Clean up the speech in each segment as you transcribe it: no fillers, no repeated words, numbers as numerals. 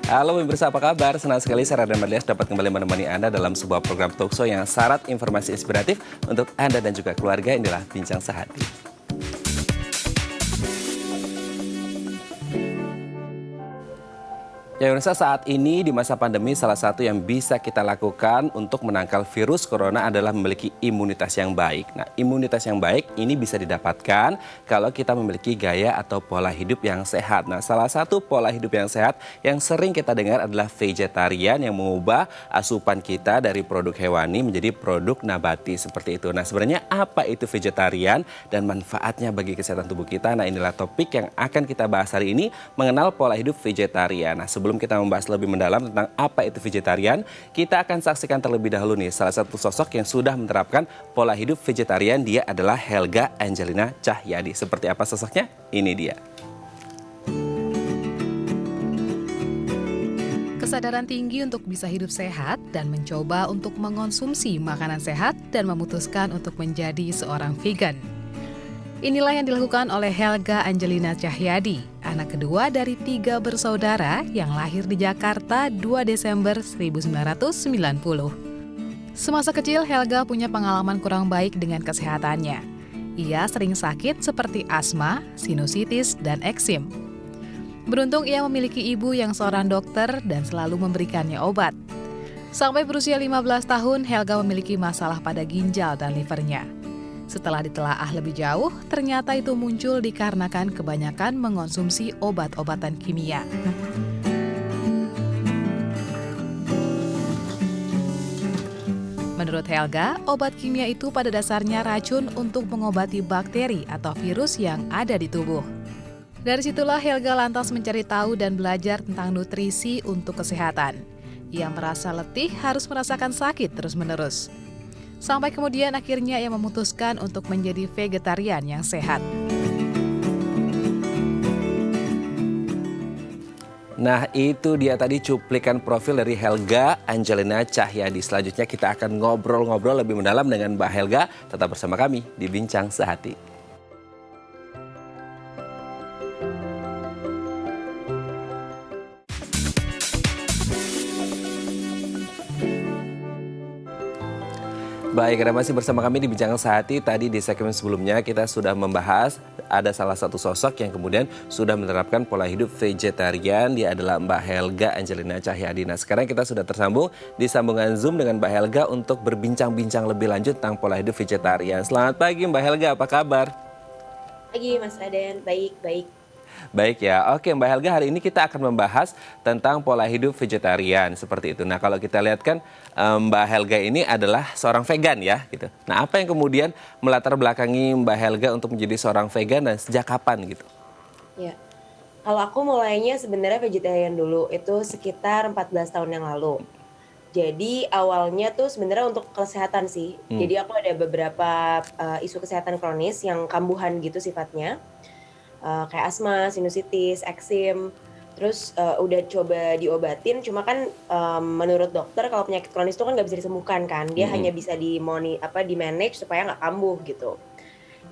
Halo pemirsa, apa kabar? Senang sekali saya Raden Marlias dapat kembali menemani Anda dalam sebuah program talkshow yang syarat informasi inspiratif untuk Anda dan juga keluarga. Inilah Bincang Sehati. Ya pemirsa, saat ini di masa pandemi salah satu yang bisa kita lakukan untuk menangkal virus corona adalah memiliki imunitas yang baik. Nah, imunitas yang baik ini bisa didapatkan kalau kita memiliki gaya atau pola hidup yang sehat. Nah, salah satu pola hidup yang sehat yang sering kita dengar adalah vegetarian yang mengubah asupan kita dari produk hewani menjadi produk nabati seperti itu. Nah, sebenarnya apa itu vegetarian dan manfaatnya bagi kesehatan tubuh kita? Nah, inilah topik yang akan kita bahas hari ini, mengenal pola hidup vegetarian. Nah, sebelum kita membahas lebih mendalam tentang apa itu vegetarian, kita akan saksikan terlebih dahulu nih salah satu sosok yang sudah menerapkan pola hidup vegetarian. Dia adalah Helga Angelina Cahyadi. Seperti apa sosoknya? Ini dia. Kesadaran tinggi untuk bisa hidup sehat dan mencoba untuk mengonsumsi makanan sehat dan memutuskan untuk menjadi seorang vegan. Inilah yang dilakukan oleh Helga Angelina Cahyadi, anak kedua dari 3 bersaudara yang lahir di Jakarta 2 Desember 1990. Semasa kecil, Helga punya pengalaman kurang baik dengan kesehatannya. Ia sering sakit seperti asma, sinusitis, dan eksim. Beruntung ia memiliki ibu yang seorang dokter dan selalu memberikannya obat. Sampai berusia 15 tahun, Helga memiliki masalah pada ginjal dan livernya. Setelah ditelaah lebih jauh, ternyata itu muncul dikarenakan kebanyakan mengonsumsi obat-obatan kimia. Menurut Helga, obat kimia itu pada dasarnya racun untuk mengobati bakteri atau virus yang ada di tubuh. Dari situlah Helga lantas mencari tahu dan belajar tentang nutrisi untuk kesehatan. Ia merasa letih harus merasakan sakit terus-menerus. Sampai kemudian akhirnya ia memutuskan untuk menjadi vegetarian yang sehat. Nah, itu dia tadi cuplikan profil dari Helga Angelina Cahyadi. Selanjutnya kita akan ngobrol-ngobrol lebih mendalam dengan Mbak Helga. Tetap bersama kami di Bincang Sehati. Baik, Anda masih bersama kami di Bincang Sehati. Tadi di segmen sebelumnya kita sudah membahas ada salah satu sosok yang kemudian sudah menerapkan pola hidup vegetarian. Dia adalah Mbak Helga Angelina Cahyadi. Nah, sekarang kita sudah tersambung di sambungan Zoom dengan Mbak Helga untuk berbincang-bincang lebih lanjut tentang pola hidup vegetarian. Selamat pagi Mbak Helga, apa kabar? Pagi Mas Raden, baik. Baik ya, oke Mbak Helga, hari ini kita akan membahas tentang pola hidup vegetarian seperti itu. Nah, kalau kita lihat kan Mbak Helga ini adalah seorang vegan ya gitu. Nah, apa yang kemudian melatar belakangi Mbak Helga untuk menjadi seorang vegan dan sejak kapan gitu? Ya, kalau aku mulainya sebenarnya vegetarian dulu itu sekitar 14 tahun yang lalu. Jadi awalnya tuh sebenarnya untuk kesehatan sih. Jadi aku ada beberapa isu kesehatan kronis yang kambuhan gitu sifatnya. Kayak asma, sinusitis, eksim, terus udah coba diobatin, cuma kan menurut dokter kalau penyakit kronis itu kan nggak bisa disembuhkan kan, dia hanya bisa di manage supaya nggak kambuh gitu.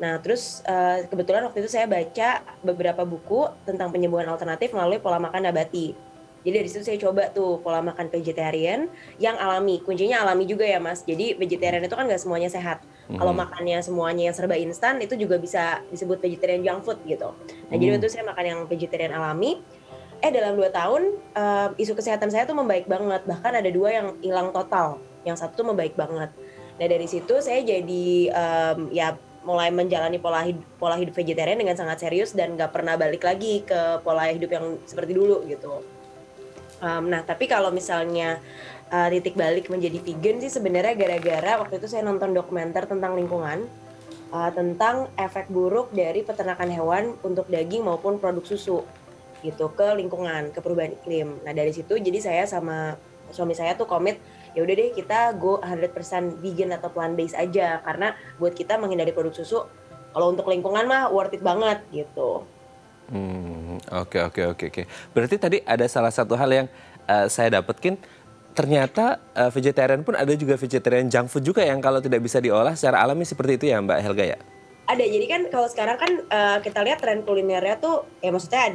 Nah terus kebetulan waktu itu saya baca beberapa buku tentang penyembuhan alternatif melalui pola makan nabati. Jadi dari situ saya coba tuh pola makan vegetarian yang alami, kuncinya alami juga ya Mas. Jadi vegetarian itu kan nggak semuanya sehat. Kalau makannya semuanya yang serba instan itu juga bisa disebut vegetarian junk food gitu. Nah jadi waktu itu saya makan yang vegetarian alami. Dalam 2 tahun isu kesehatan saya tuh membaik banget. Bahkan ada 2 yang hilang total, yang satu tuh membaik banget. Nah dari situ saya jadi mulai menjalani pola hidup vegetarian dengan sangat serius dan nggak pernah balik lagi ke pola hidup yang seperti dulu gitu. Nah tapi kalau misalnya titik balik menjadi vegan sih sebenarnya gara-gara waktu itu saya nonton dokumenter tentang lingkungan, tentang efek buruk dari peternakan hewan untuk daging maupun produk susu gitu ke lingkungan, ke perubahan iklim. Nah dari situ jadi saya sama suami saya tuh komit, ya udah deh kita go 100% vegan atau plant based aja, karena buat kita menghindari produk susu kalau untuk lingkungan mah worth it banget gitu. Oke. Berarti tadi ada salah satu hal yang saya dapetin, ternyata vegetarian pun ada juga vegetarian junk food juga yang kalau tidak bisa diolah secara alami seperti itu ya Mbak Helga ya? Ada, jadi kan kalau sekarang kan kita lihat tren kulinernya tuh, ya maksudnya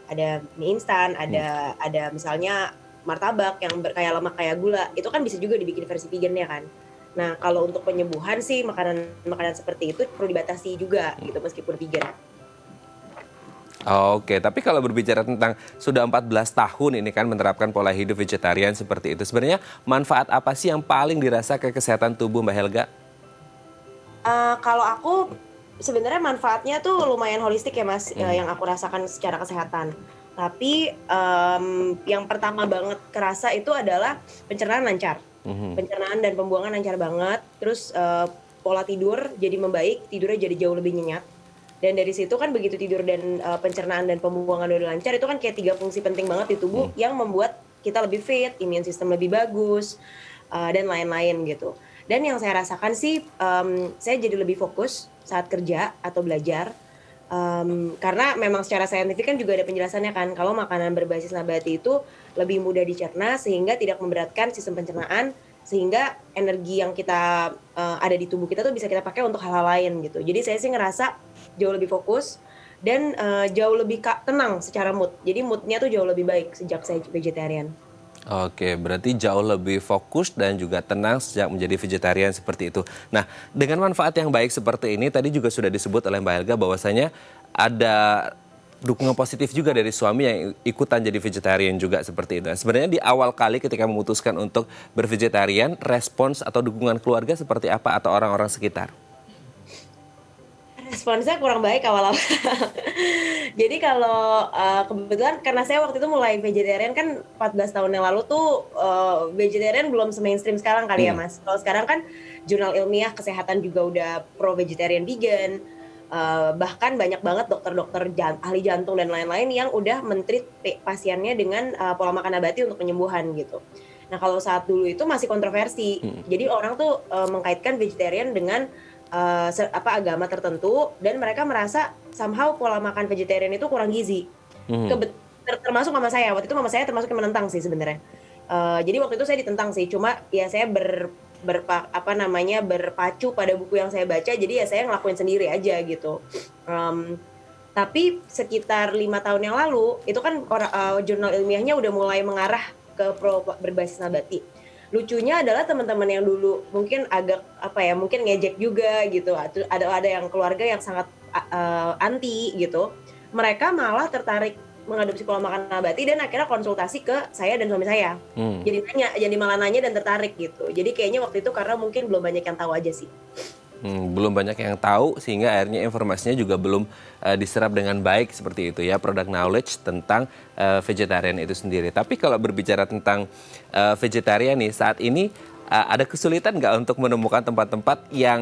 ada mie instan, ada misalnya martabak yang berkaya lemak kayak gula, itu kan bisa juga dibikin versi vegan-nya kan. Nah kalau untuk penyembuhan sih makanan seperti itu perlu dibatasi juga gitu meskipun vegan. Oke, tapi kalau berbicara tentang sudah 14 tahun ini kan menerapkan pola hidup vegetarian seperti itu, sebenarnya manfaat apa sih yang paling dirasa ke kesehatan tubuh Mbak Helga? Kalau aku sebenarnya manfaatnya tuh lumayan holistik ya Mas, yang aku rasakan secara kesehatan. Tapi yang pertama banget kerasa itu adalah pencernaan lancar. Pencernaan dan pembuangan lancar banget. Terus pola tidur jadi membaik, tidurnya jadi jauh lebih nyenyak. Dan dari situ kan begitu tidur dan pencernaan dan pembuangan udah lancar, itu kan kayak 3 fungsi penting banget di tubuh yang membuat kita lebih fit, imun sistem lebih bagus, dan lain-lain gitu. Dan yang saya rasakan sih, saya jadi lebih fokus saat kerja atau belajar, karena memang secara saintifik kan juga ada penjelasannya kan, kalau makanan berbasis nabati itu lebih mudah dicerna sehingga tidak memberatkan sistem pencernaan, sehingga energi yang kita ada di tubuh kita tuh bisa kita pakai untuk hal-hal lain gitu. Jadi saya sih ngerasa jauh lebih fokus dan jauh lebih tenang secara mood. Jadi moodnya tuh jauh lebih baik sejak saya vegetarian. Oke, berarti jauh lebih fokus dan juga tenang sejak menjadi vegetarian seperti itu. Nah, dengan manfaat yang baik seperti ini, tadi juga sudah disebut oleh Mbak Helga bahwasanya ada dukungan positif juga dari suami yang ikutan jadi vegetarian juga seperti itu. Nah, sebenarnya di awal kali ketika memutuskan untuk bervegetarian, respons atau dukungan keluarga seperti apa atau orang-orang sekitar? Responsnya kurang baik awal-awal. Jadi kalau kebetulan karena saya waktu itu mulai vegetarian kan 14 tahun yang lalu tuh vegetarian belum se-mainstream sekarang kali ya Mas. Kalau sekarang kan jurnal ilmiah kesehatan juga udah pro vegetarian vegan. Bahkan banyak banget dokter-dokter ahli jantung dan lain-lain yang udah men-treat pasiennya dengan pola makan nabati untuk penyembuhan gitu. Nah kalau saat dulu itu masih kontroversi. Jadi orang tuh mengkaitkan vegetarian dengan agama tertentu dan mereka merasa somehow pola makan vegetarian itu kurang gizi. Termasuk mama saya. Waktu itu mama saya termasuk yang menentang sih sebenarnya. Jadi waktu itu saya ditentang sih. Cuma ya saya berpacu pada buku yang saya baca. Jadi ya saya ngelakuin sendiri aja gitu. Tapi sekitar 5 tahun yang lalu itu kan jurnal ilmiahnya udah mulai mengarah ke berbasis nabati. Lucunya adalah teman-teman yang dulu mungkin agak mungkin ngejek juga gitu, ada yang keluarga yang sangat anti gitu, mereka malah tertarik mengadopsi pola makan nabati dan akhirnya konsultasi ke saya dan suami saya. Jadi malah nanya dan tertarik gitu. Jadi kayaknya waktu itu karena mungkin belum banyak yang tahu aja sih. Belum banyak yang tahu sehingga akhirnya informasinya juga belum diserap dengan baik seperti itu ya, product knowledge tentang vegetarian itu sendiri. Tapi kalau berbicara tentang vegetarian nih saat ini ada kesulitan nggak untuk menemukan tempat-tempat yang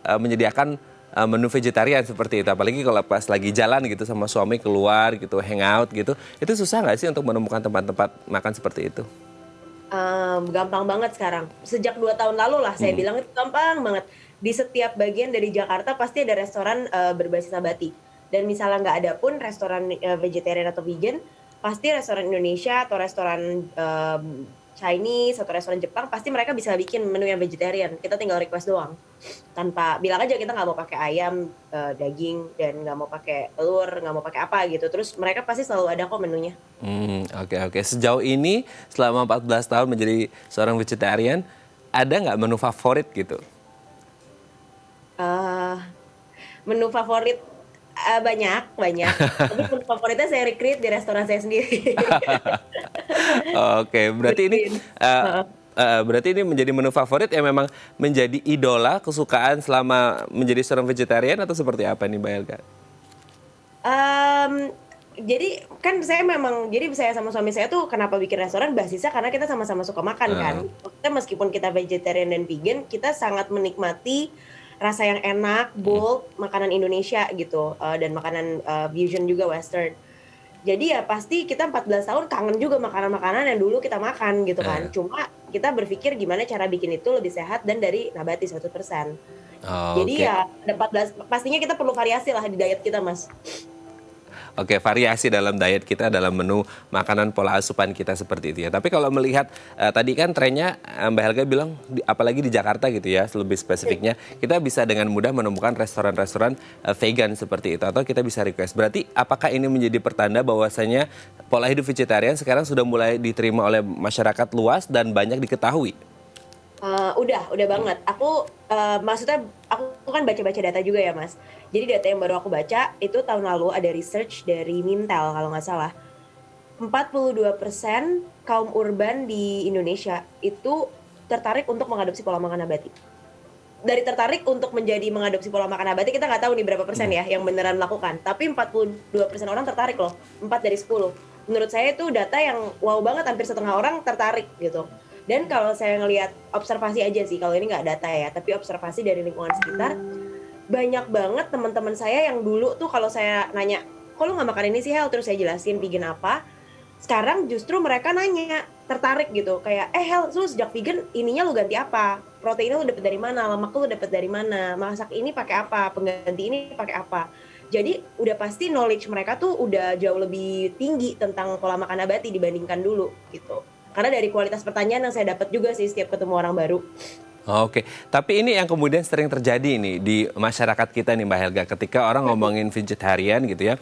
menyediakan menu vegetarian seperti itu, apalagi kalau pas lagi jalan gitu sama suami keluar gitu, hangout gitu, itu susah nggak sih untuk menemukan tempat-tempat makan seperti itu? Gampang banget sekarang. Sejak 2 tahun lalu lah saya bilang itu gampang banget. Di setiap bagian dari Jakarta pasti ada restoran berbasis nabati. Dan misalnya nggak ada pun restoran vegetarian atau vegan, pasti restoran Indonesia atau restoran Chinese atau restoran Jepang pasti mereka bisa bikin menu yang vegetarian. Kita tinggal request doang. Tanpa bilang aja kita nggak mau pakai ayam, daging dan nggak mau pakai telur, nggak mau pakai apa gitu. Terus mereka pasti selalu ada kok menunya. Oke. Sejauh ini selama 14 tahun menjadi seorang vegetarian, ada nggak menu favorit gitu? Menu favorit banyak. Tapi menu favoritnya saya recreate di restoran saya sendiri. Oke, berarti ini menjadi menu favorit yang memang menjadi idola kesukaan selama menjadi seorang vegetarian atau seperti apa nih Mbak Helga? Jadi kan jadi saya sama suami saya tuh kenapa bikin restoran basisnya karena kita sama-sama suka makan kan. Maksudnya meskipun kita vegetarian dan vegan, kita sangat menikmati rasa yang enak, bold, makanan Indonesia gitu, dan makanan fusion juga western. Jadi ya pasti kita 14 tahun kangen juga makanan-makanan yang dulu kita makan gitu kan. Cuma kita berpikir gimana cara bikin itu lebih sehat dan dari nabati 100%. Jadi ya ada 14, pastinya kita perlu variasi lah di diet kita Mas. Oke, variasi dalam diet kita, dalam menu makanan pola asupan kita seperti itu ya. Tapi kalau melihat tadi kan trennya Mbak Helga bilang apalagi di Jakarta gitu ya, lebih spesifiknya kita bisa dengan mudah menemukan restoran-restoran vegan seperti itu atau kita bisa request. Berarti apakah ini menjadi pertanda bahwasanya pola hidup vegetarian sekarang sudah mulai diterima oleh masyarakat luas dan banyak diketahui? Udah banget. Maksudnya aku kan baca-baca data juga ya, Mas. Jadi data yang baru aku baca itu tahun lalu ada research dari Mintel kalau nggak salah. 42% kaum urban di Indonesia itu tertarik untuk mengadopsi pola makan nabati. Dari tertarik untuk mengadopsi pola makan nabati, kita nggak tahu nih berapa persen ya yang beneran melakukan. Tapi 42% orang tertarik loh, 4 dari 10. Menurut saya itu data yang wow banget, hampir setengah orang tertarik gitu. Dan kalau saya ngelihat observasi aja sih, kalau ini nggak data ya, tapi observasi dari lingkungan sekitar, banyak banget teman-teman saya yang dulu tuh kalau saya nanya, kok lu nggak makan ini sih Hel? Terus saya jelasin vegan apa. Sekarang justru mereka nanya, tertarik gitu. Kayak, Hel, lu sejak vegan ininya lu ganti apa? Proteinnya lu dapet dari mana? Lemak lu dapet dari mana? Masak ini pakai apa? Pengganti ini pakai apa? Jadi udah pasti knowledge mereka tuh udah jauh lebih tinggi tentang pola makan nabati dibandingkan dulu gitu. Karena dari kualitas pertanyaan yang saya dapat juga sih setiap ketemu orang baru. Oke, tapi ini yang kemudian sering terjadi nih di masyarakat kita nih Mbak Helga. Ketika orang ngomongin vegetarian gitu ya,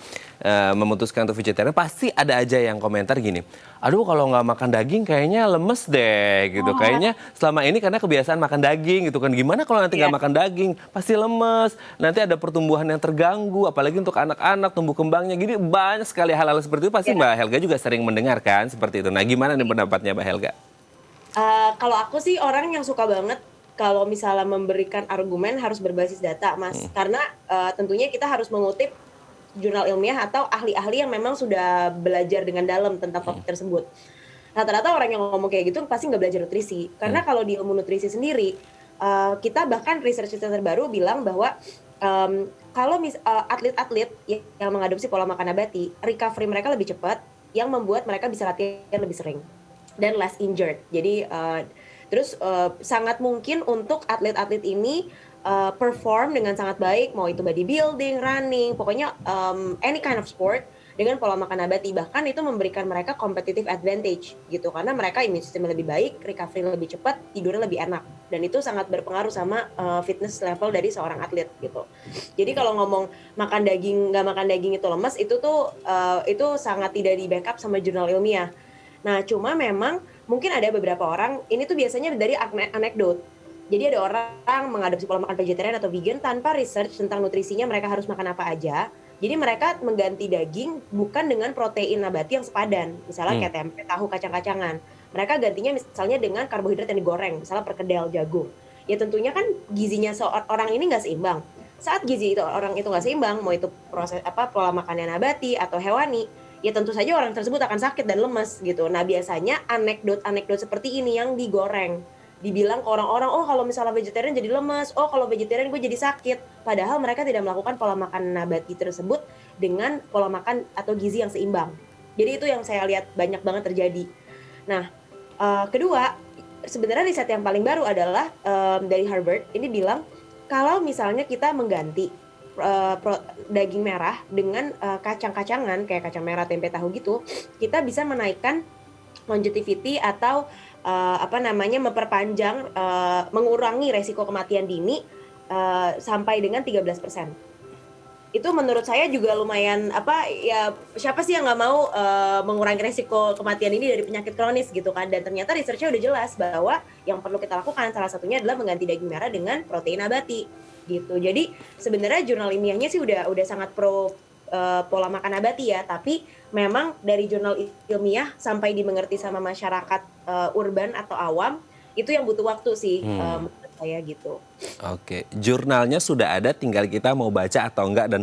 memutuskan untuk vegetarian, pasti ada aja yang komentar gini, aduh kalau nggak makan daging kayaknya lemes deh gitu. Kayaknya selama ini karena kebiasaan makan daging gitu kan. Gimana kalau nanti nggak makan daging? Pasti lemes, nanti ada pertumbuhan yang terganggu, apalagi untuk anak-anak tumbuh kembangnya. Jadi banyak sekali hal-hal seperti itu, pasti Mbak Helga juga sering mendengarkan seperti itu. Nah gimana nih pendapatnya Mbak Helga? Kalau aku sih orang yang suka banget kalau misalnya memberikan argumen harus berbasis data, Mas. Karena tentunya kita harus mengutip jurnal ilmiah atau ahli-ahli yang memang sudah belajar dengan dalam tentang topik tersebut. Rata-rata orang yang ngomong kayak gitu pasti nggak belajar nutrisi. Karena kalau di ilmu nutrisi sendiri, kita bahkan research terbaru bilang bahwa kalau atlet-atlet yang mengadopsi pola makan nabati, recovery mereka lebih cepat, yang membuat mereka bisa latihan lebih sering dan less injured. Jadi terus sangat mungkin untuk atlet-atlet ini perform dengan sangat baik, mau itu bodybuilding, running, pokoknya any kind of sport dengan pola makan nabati. Bahkan itu memberikan mereka competitive advantage gitu, karena mereka imun sistem lebih baik, recovery lebih cepat, tidurnya lebih enak, dan itu sangat berpengaruh sama fitness level dari seorang atlet gitu. Jadi kalau ngomong makan daging, nggak makan daging itu lemes, itu tuh itu sangat tidak di backup sama jurnal ilmiah. Nah, cuma memang mungkin ada beberapa orang, ini tuh biasanya dari anekdot. Jadi ada orang mengadopsi pola makan vegetarian atau vegan tanpa research tentang nutrisinya mereka harus makan apa aja. Jadi mereka mengganti daging bukan dengan protein nabati yang sepadan. Misalnya kayak tempe, tahu, kacang-kacangan. Mereka gantinya misalnya dengan karbohidrat yang digoreng, misalnya perkedel, jagung. Ya tentunya kan gizinya seorang ini nggak seimbang. Saat gizi itu orang itu nggak seimbang, mau itu proses pola makannya nabati atau hewani, ya tentu saja orang tersebut akan sakit dan lemes gitu. Nah biasanya anekdot seperti ini yang digoreng, dibilang ke orang-orang, oh kalau misalnya vegetarian jadi lemes, oh kalau vegetarian gue jadi sakit. Padahal mereka tidak melakukan pola makan nabati tersebut dengan pola makan atau gizi yang seimbang. Jadi itu yang saya lihat banyak banget terjadi. Nah kedua, sebenarnya riset yang paling baru adalah dari Harvard, ini bilang kalau misalnya kita mengganti daging merah dengan kacang-kacangan kayak kacang merah, tempe, tahu gitu, kita bisa menaikkan longevity atau memperpanjang, mengurangi resiko kematian dini sampai dengan 13%. Itu menurut saya juga lumayan siapa sih yang nggak mau mengurangi resiko kematian ini dari penyakit kronis gitu kan. Dan ternyata research-nya udah jelas bahwa yang perlu kita lakukan salah satunya adalah mengganti daging merah dengan protein nabati gitu. Jadi sebenarnya jurnal ilmiahnya sih udah sangat pro pola makan nabati ya, tapi memang dari jurnal ilmiah sampai dimengerti sama masyarakat urban atau awam itu yang butuh waktu sih menurut saya gitu. Oke, jurnalnya sudah ada, tinggal kita mau baca atau enggak dan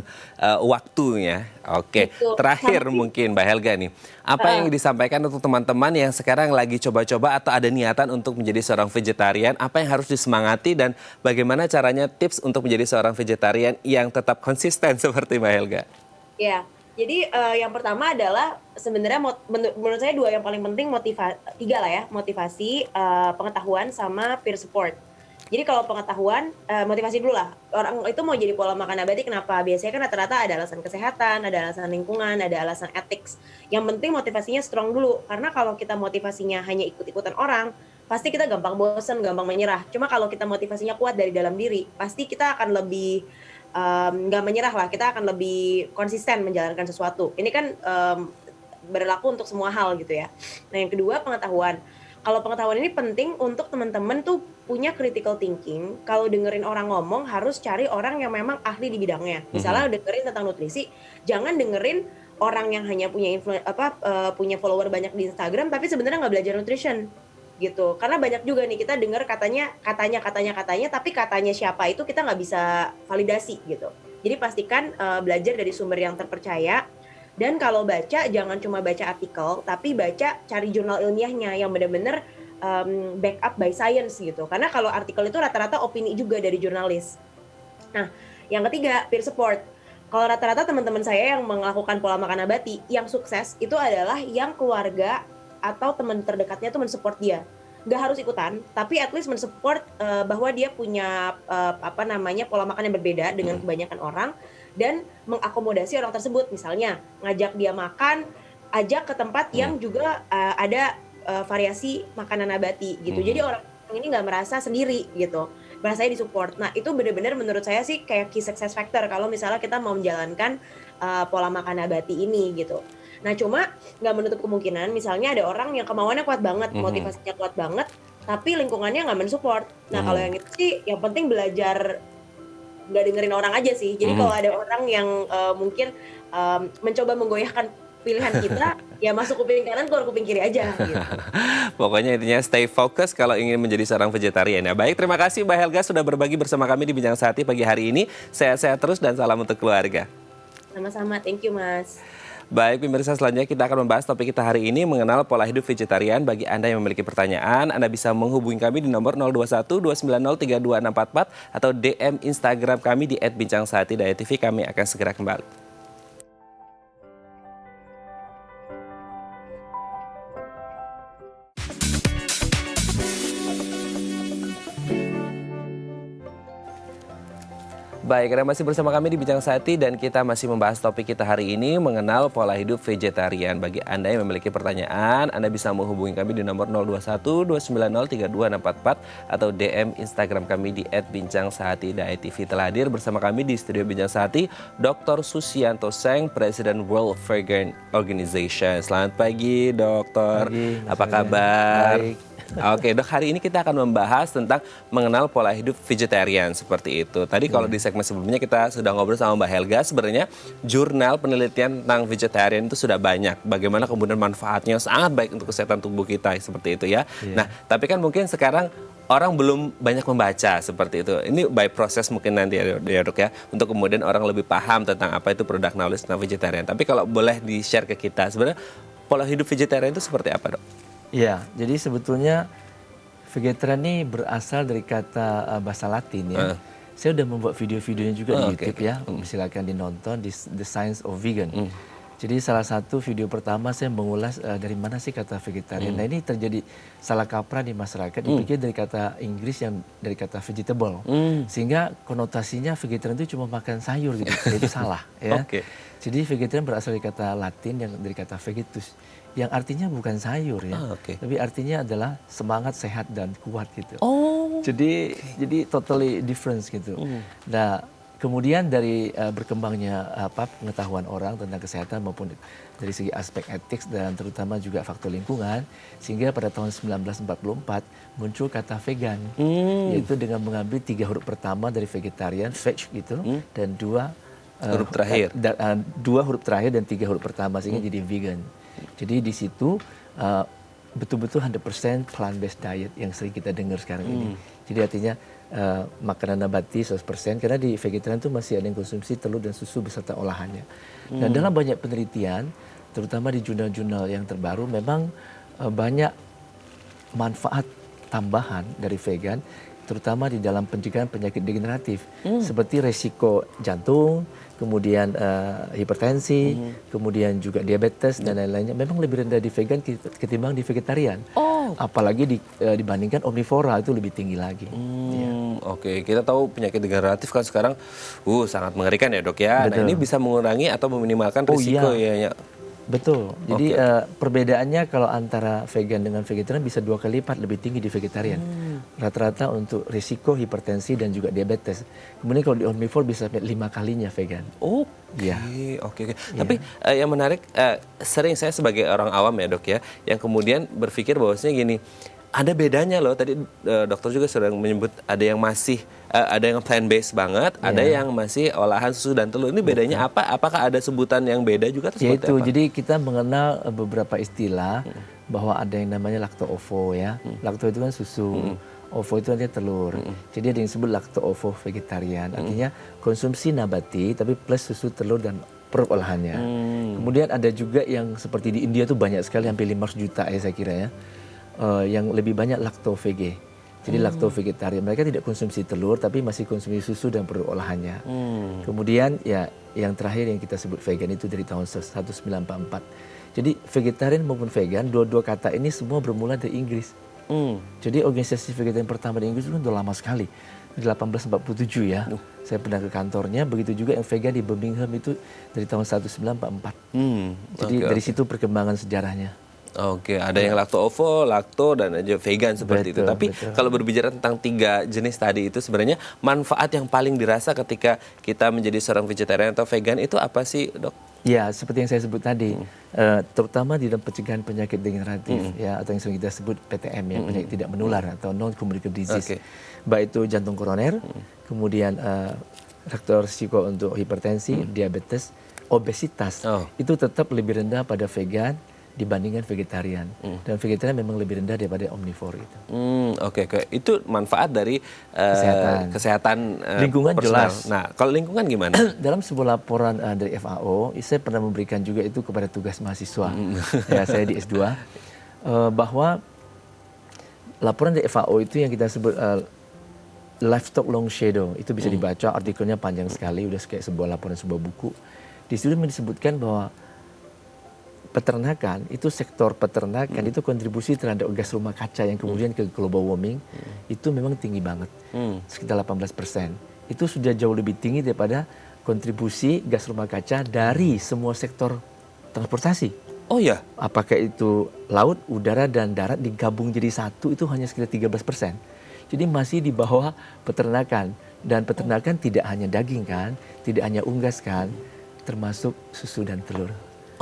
waktunya. Oke, Gitu. terakhir mungkin Mbak Helga nih, apa yang disampaikan untuk teman-teman yang sekarang lagi coba-coba atau ada niatan untuk menjadi seorang vegetarian, apa yang harus disemangati dan bagaimana caranya tips untuk menjadi seorang vegetarian yang tetap konsisten seperti Mbak Helga? Ya, jadi yang pertama adalah sebenarnya menurut saya dua yang paling penting, tiga lah ya, motivasi, pengetahuan sama peer support. Jadi kalau pengetahuan, motivasi dulu lah. Orang itu mau jadi pola makan nabati kenapa? Biasanya kan rata-rata ada alasan kesehatan, ada alasan lingkungan, ada alasan etik. Yang penting motivasinya strong dulu. Karena kalau kita motivasinya hanya ikut-ikutan orang, pasti kita gampang bosen, gampang menyerah. Cuma kalau kita motivasinya kuat dari dalam diri, pasti kita akan lebih nggak menyerah lah. Kita akan lebih konsisten menjalankan sesuatu. Ini kan berlaku untuk semua hal gitu ya. Nah yang kedua pengetahuan. Kalau pengetahuan ini penting untuk teman-teman tuh punya critical thinking. Kalau dengerin orang ngomong harus cari orang yang memang ahli di bidangnya. Misalnya dengerin tentang nutrisi, jangan dengerin orang yang hanya punya follower banyak di Instagram tapi sebenarnya nggak belajar nutrition gitu. Karena banyak juga nih kita dengar katanya tapi katanya siapa itu kita nggak bisa validasi gitu. Jadi pastikan belajar dari sumber yang terpercaya. Dan kalau baca, jangan cuma baca artikel, tapi cari jurnal ilmiahnya yang benar-benar back up by science gitu. Karena kalau artikel itu rata-rata opini juga dari jurnalis. Nah, yang ketiga, peer support. Kalau rata-rata teman-teman saya yang melakukan pola makan nabati, yang sukses itu adalah yang keluarga atau teman terdekatnya tuh mensupport dia. Nggak harus ikutan, tapi at least mensupport bahwa dia punya pola makan yang berbeda dengan kebanyakan orang, dan mengakomodasi orang tersebut. Misalnya ngajak dia makan, ajak ke tempat yang juga ada variasi makanan nabati gitu. Jadi orang ini nggak merasa sendiri gitu, merasanya disupport. Nah itu benar-benar menurut saya sih kayak key success factor kalau misalnya kita mau menjalankan pola makan nabati ini gitu. Nah cuma nggak menutup kemungkinan misalnya ada orang yang kemauannya kuat banget, motivasinya kuat banget, tapi lingkungannya nggak mensupport. Nah kalau yang itu sih yang penting belajar nggak dengerin orang aja sih. Jadi kalau ada orang yang mungkin mencoba menggoyahkan pilihan kita, ya masuk kuping kanan, keluar kuping kiri aja. Gitu. Pokoknya intinya stay focus kalau ingin menjadi seorang vegetarian ya. Baik, terima kasih Mbak Helga sudah berbagi bersama kami di Bincang Sehati pagi hari ini. Sehat-sehat terus dan salam untuk keluarga. Sama-sama, thank you Mas. Baik, pemirsa, selanjutnya kita akan membahas topik kita hari ini mengenal pola hidup vegetarian. Bagi Anda yang memiliki pertanyaan, Anda bisa menghubungi kami di nomor 021 290 32644 atau DM Instagram kami di @bincangsehati.tv. Kami akan segera kembali. Baik, Anda masih bersama kami di Bincang Sehati dan kita masih membahas topik kita hari ini mengenal pola hidup vegetarian. Bagi Anda yang memiliki pertanyaan, Anda bisa menghubungi kami di nomor 021 290 32644 atau DM Instagram kami di @bincangsehati.tv. Telah hadir bersama kami di studio Bincang Sehati Dr. Susianto Seng, Presiden World Vegan Organization. Selamat pagi, Dokter. Pagi, apa kabar? Baik. Oke dok, hari ini kita akan membahas tentang mengenal pola hidup vegetarian seperti itu. Tadi kalau di segmen sebelumnya kita sudah ngobrol sama Mbak Helga, sebenarnya jurnal penelitian tentang vegetarian itu sudah banyak. Bagaimana kemudian manfaatnya sangat baik untuk kesehatan tubuh kita seperti itu ya. Nah, tapi kan mungkin sekarang orang belum banyak membaca seperti itu. Ini by proses mungkin nanti ya dok ya, untuk kemudian orang lebih paham tentang apa itu produk knowledge tentang vegetarian. Tapi kalau boleh di-share ke kita, sebenarnya pola hidup vegetarian itu seperti apa dok? Ya, jadi sebetulnya vegetarian ini berasal dari kata bahasa Latin ya. Saya udah membuat video-videonya juga di YouTube ya. Silakan dinonton di The Science of Vegan. Jadi salah satu video pertama saya mengulas dari mana sih kata vegetarian. Nah ini terjadi salah kaprah di masyarakat. Dipikir dari kata Inggris yang dari kata vegetable. Sehingga konotasinya vegetarian itu cuma makan sayur gitu. Itu salah ya. Jadi vegetarian berasal dari kata Latin yang dari kata vegetus, yang artinya bukan sayur ya, tapi artinya adalah semangat sehat dan kuat gitu. Jadi totally difference gitu. Nah kemudian dari berkembangnya pengetahuan orang tentang kesehatan maupun dari segi aspek etik dan terutama juga faktor lingkungan, sehingga pada tahun 1944 muncul kata vegan, yaitu dengan mengambil 3 huruf pertama dari vegetarian, veg gitu, dan 2 huruf terakhir, 2 huruf terakhir dan 3 huruf pertama sehingga jadi vegan. Jadi di situ betul-betul 100% plant-based diet yang sering kita dengar sekarang ini. Jadi artinya makanan nabati 100%, karena di vegetarian itu masih ada yang konsumsi telur dan susu beserta olahannya. Dan dalam banyak penelitian, terutama di jurnal-jurnal yang terbaru, memang banyak manfaat tambahan dari vegan terutama di dalam pencegahan penyakit degeneratif seperti resiko jantung, kemudian hipertensi, kemudian juga diabetes dan lain-lainnya memang lebih rendah di vegan ketimbang di vegetarian. Apalagi dibandingkan omnivora itu lebih tinggi lagi. Oke, kita tahu penyakit degeneratif kan sekarang sangat mengerikan ya dok ya. Betul. Nah ini bisa mengurangi atau meminimalkan risiko ya. Betul. Jadi perbedaannya kalau antara vegan dengan vegetarian bisa 2 kali lipat lebih tinggi di vegetarian. Rata-rata untuk risiko hipertensi dan juga diabetes. Kemudian kalau di omnivore bisa sampai 5 kalinya vegan. Oke. Tapi yang menarik, sering saya sebagai orang awam ya dok ya, yang kemudian berpikir bahwasanya gini, ada bedanya loh. Tadi dokter juga sudah menyebut ada yang masih ada yang plant based banget, ada yang masih olahan susu dan telur. Ini bedanya apa? Apakah ada sebutan yang beda juga atau seperti apa? Jadi kita mengenal beberapa istilah bahwa ada yang namanya lacto-ovo ya. Lacto itu kan susu. Ovo itu artinya telur. Jadi ada yang disebut lacto-ovo vegetarian. Artinya konsumsi nabati tapi plus susu, telur dan produk olahannya. Kemudian ada juga yang seperti di India tuh banyak sekali, hampir 500 juta ya saya kira ya. Yang lebih banyak lacto-vege. Jadi lacto-vegetarian. Mereka tidak konsumsi telur tapi masih konsumsi susu dan produk olahannya. Kemudian ya yang terakhir yang kita sebut vegan itu dari tahun 1944. Jadi vegetarian maupun vegan, dua-dua kata ini semua bermula dari Inggris. Jadi organisasi vegetarian pertama di Inggris itu udah lama sekali. Di 1847 ya. Saya pernah ke kantornya, begitu juga yang vegan di Birmingham itu dari tahun 1944. Jadi dari situ perkembangan sejarahnya. Oke, ada yang lacto-ovo, lacto, dan aja vegan seperti itu. Tapi kalau berbicara tentang 3 jenis tadi itu sebenarnya manfaat yang paling dirasa ketika kita menjadi seorang vegetarian atau vegan itu apa sih dok? Ya, seperti yang saya sebut tadi, terutama di dalam pencegahan penyakit degeneratif ya, atau yang sering kita sebut PTM ya, penyakit tidak menular atau non-communicable disease. Baik itu jantung koroner, kemudian faktor risiko untuk hipertensi, diabetes, obesitas, itu tetap lebih rendah pada vegan dibandingkan vegetarian. Dan vegetarian memang lebih rendah daripada omnivore itu. Oke. Itu manfaat dari kesehatan lingkungan personal. jelas. Nah, kalau lingkungan gimana? Dalam sebuah laporan dari FAO, saya pernah memberikan juga itu kepada tugas mahasiswa. Ya, saya di S2 bahwa laporan dari FAO itu yang kita sebut livestock long shadow, itu bisa dibaca, artikelnya panjang sekali, udah kayak sebuah laporan, sebuah buku. Di situ disebutkan bahwa peternakan itu, sektor peternakan itu kontribusi terhadap gas rumah kaca yang kemudian ke global warming itu memang tinggi banget, sekitar 18%. Itu sudah jauh lebih tinggi daripada kontribusi gas rumah kaca dari semua sektor transportasi. Oh ya? Apakah itu laut, udara dan darat digabung jadi satu itu hanya sekitar 13%. Jadi masih di bawah peternakan, dan peternakan tidak hanya daging kan, tidak hanya unggas kan, termasuk susu dan telur.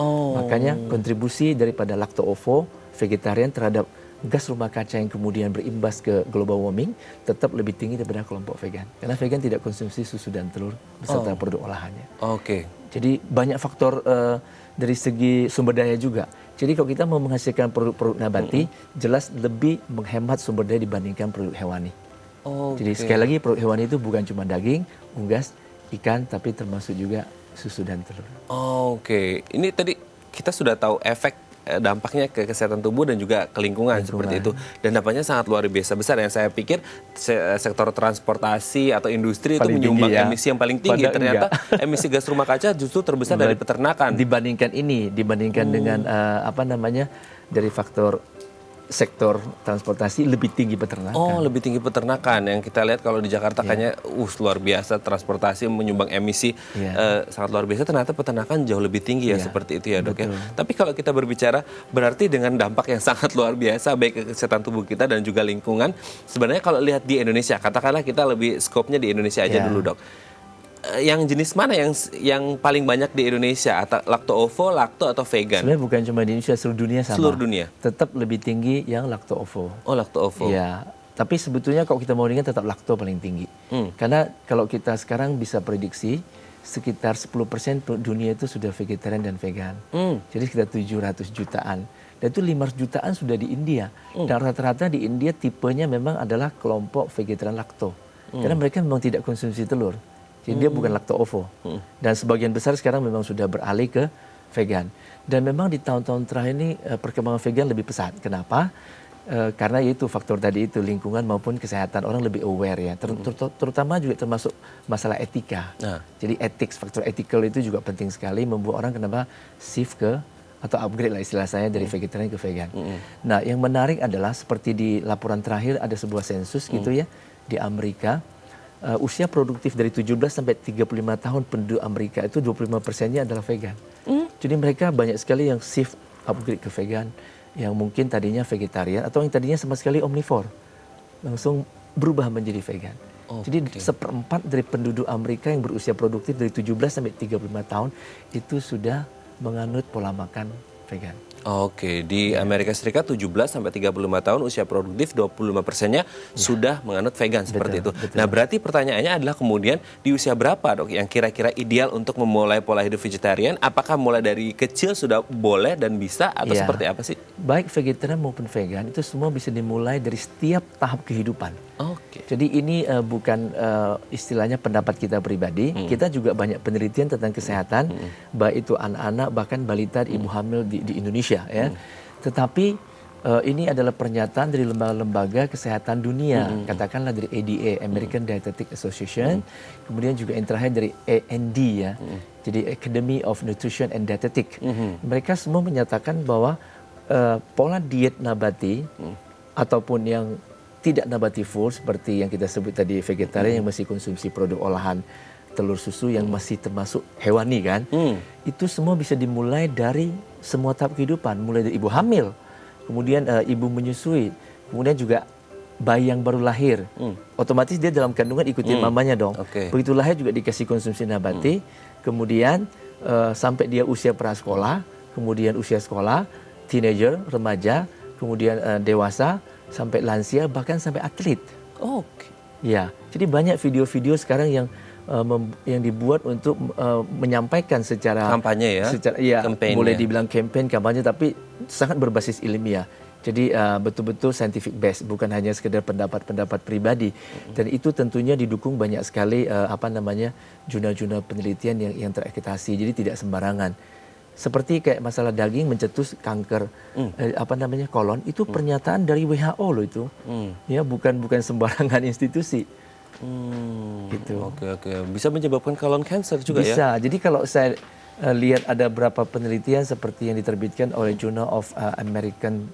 Makanya kontribusi daripada lacto-ovo vegetarian terhadap gas rumah kaca yang kemudian berimbas ke global warming tetap lebih tinggi daripada kelompok vegan. Karena vegan tidak konsumsi susu dan telur beserta produk olahannya. Jadi banyak faktor dari segi sumber daya juga. Jadi kalau kita mau menghasilkan produk-produk nabati, jelas lebih menghemat sumber daya dibandingkan produk hewani. Jadi sekali lagi produk hewani itu bukan cuma daging, unggas, ikan, tapi termasuk juga susu dan telur. Ini tadi kita sudah tahu efek dampaknya ke kesehatan tubuh dan juga ke lingkungan seperti itu. Dan dampaknya sangat luar biasa besar. Yang saya pikir sektor transportasi atau industri paling itu menyumbang emisi yang paling tinggi. Ternyata emisi gas rumah kaca justru terbesar dari peternakan. Dibandingkan dengan dari faktor sektor transportasi lebih tinggi peternakan. Lebih tinggi peternakan. Yang kita lihat kalau di Jakarta kayaknya luar biasa, transportasi menyumbang emisi sangat luar biasa. Ternyata peternakan jauh lebih tinggi seperti itu ya dok ya. Tapi kalau kita berbicara berarti dengan dampak yang sangat luar biasa baik ke kesehatan tubuh kita dan juga lingkungan. Sebenarnya kalau lihat di Indonesia, katakanlah kita lebih skopnya di Indonesia aja dulu dok. Yang jenis mana yang paling banyak di Indonesia? Lacto-ovo, lacto atau vegan? Sebenarnya bukan cuma di Indonesia, seluruh dunia sama. Seluruh dunia? Tetap lebih tinggi yang lacto-ovo. Lacto-ovo. Ya, tapi sebetulnya kalau kita mau ringan tetap lacto paling tinggi. Karena kalau kita sekarang bisa prediksi, sekitar 10% dunia itu sudah vegetarian dan vegan. Jadi sekitar 700 jutaan. Dan itu 500 jutaan sudah di India. Dan rata-rata di India tipenya memang adalah kelompok vegetarian lacto. Karena mereka memang tidak konsumsi telur. Jadi dia bukan lacto-ovo. Dan sebagian besar sekarang memang sudah beralih ke vegan. Dan memang di tahun-tahun terakhir ini perkembangan vegan lebih pesat. Kenapa? Karena itu faktor tadi itu lingkungan maupun kesehatan orang lebih aware ya, terutama juga termasuk masalah etika. Jadi faktor ethical itu juga penting sekali membuat orang kenapa shift ke atau upgrade lah istilah saya dari vegetarian ke vegan. Nah yang menarik adalah seperti di laporan terakhir ada sebuah sensus gitu ya di Amerika, usia produktif dari 17 sampai 35 tahun penduduk Amerika itu 25%-nya adalah vegan. Jadi mereka banyak sekali yang shift upgrade ke vegan, yang mungkin tadinya vegetarian atau yang tadinya sama sekali omnivore langsung berubah menjadi vegan. Jadi 1/4 dari penduduk Amerika yang berusia produktif dari 17 sampai 35 tahun itu sudah menganut pola makan vegan. Di Amerika Serikat 17 sampai 35 tahun usia produktif 25%-nya sudah menganut vegan seperti itu. Betul. Nah, berarti pertanyaannya adalah kemudian di usia berapa, Dok, yang kira-kira ideal untuk memulai pola hidup vegetarian? Apakah mulai dari kecil sudah boleh dan bisa atau seperti apa sih? Baik vegetarian maupun vegan itu semua bisa dimulai dari setiap tahap kehidupan. Jadi ini bukan istilahnya pendapat kita pribadi. Kita juga banyak penelitian tentang kesehatan, baik itu anak-anak bahkan balita ibu hamil di Indonesia ya. Tetapi ini adalah pernyataan dari lembaga-lembaga kesehatan dunia, katakanlah dari ADA, American Dietetic Association, kemudian juga yang terakhir dari AND ya, jadi Academy of Nutrition and Dietetic. Mereka semua menyatakan bahwa pola diet nabati ataupun yang tidak nabati full seperti yang kita sebut tadi vegetarian yang masih konsumsi produk olahan, telur susu yang masih termasuk hewani kan, itu semua bisa dimulai dari semua tahap kehidupan, mulai dari ibu hamil, kemudian ibu menyusui, kemudian juga bayi yang baru lahir, otomatis dia dalam kandungan ikutin mamanya dong. Begitu lahir juga dikasih konsumsi nabati, kemudian sampai dia usia prasekolah, kemudian usia sekolah, teenager, remaja, kemudian dewasa, sampai lansia, bahkan sampai atlet. Ya, jadi banyak video-video sekarang yang dibuat untuk menyampaikan secara kampanye ya, boleh dibilang campaign kampanye, tapi sangat berbasis ilmiah. Jadi betul-betul scientific based, bukan hanya sekedar pendapat-pendapat pribadi. Dan itu tentunya didukung banyak sekali jurnal-jurnal penelitian yang terakreditasi. Jadi tidak sembarangan. Seperti kayak masalah daging mencetus kanker kolon, itu pernyataan dari WHO loh itu. Ya, bukan sembarangan institusi. Gitu. Bisa menyebabkan colon cancer juga ya? Bisa. Jadi kalau saya lihat ada beberapa penelitian seperti yang diterbitkan oleh Journal of American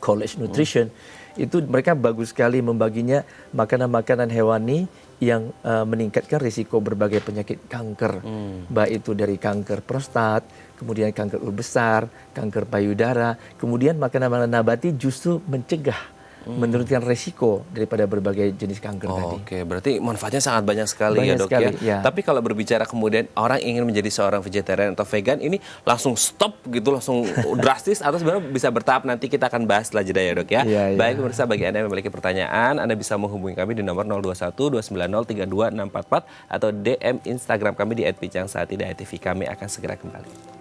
College Nutrition, itu mereka bagus sekali membaginya makanan-makanan hewani yang meningkatkan risiko berbagai penyakit kanker, baik itu dari kanker prostat, kemudian kanker usus besar, kanker payudara, kemudian makanan-makanan nabati justru mencegah, menurunkan risiko daripada berbagai jenis kanker tadi. Berarti manfaatnya sangat banyak sekali ya, Dok ya. Tapi kalau berbicara kemudian orang ingin menjadi seorang vegetarian atau vegan, ini langsung stop gitu, langsung drastis atau sebenarnya bisa bertahap? Nanti kita akan bahas setelah jeda ya, Dok ya. Baik pemirsa, bagi Anda yang memiliki pertanyaan, Anda bisa menghubungi kami di nomor 021 290 32644 atau DM Instagram kami di @bincangsaati.tv. Kami akan segera kembali.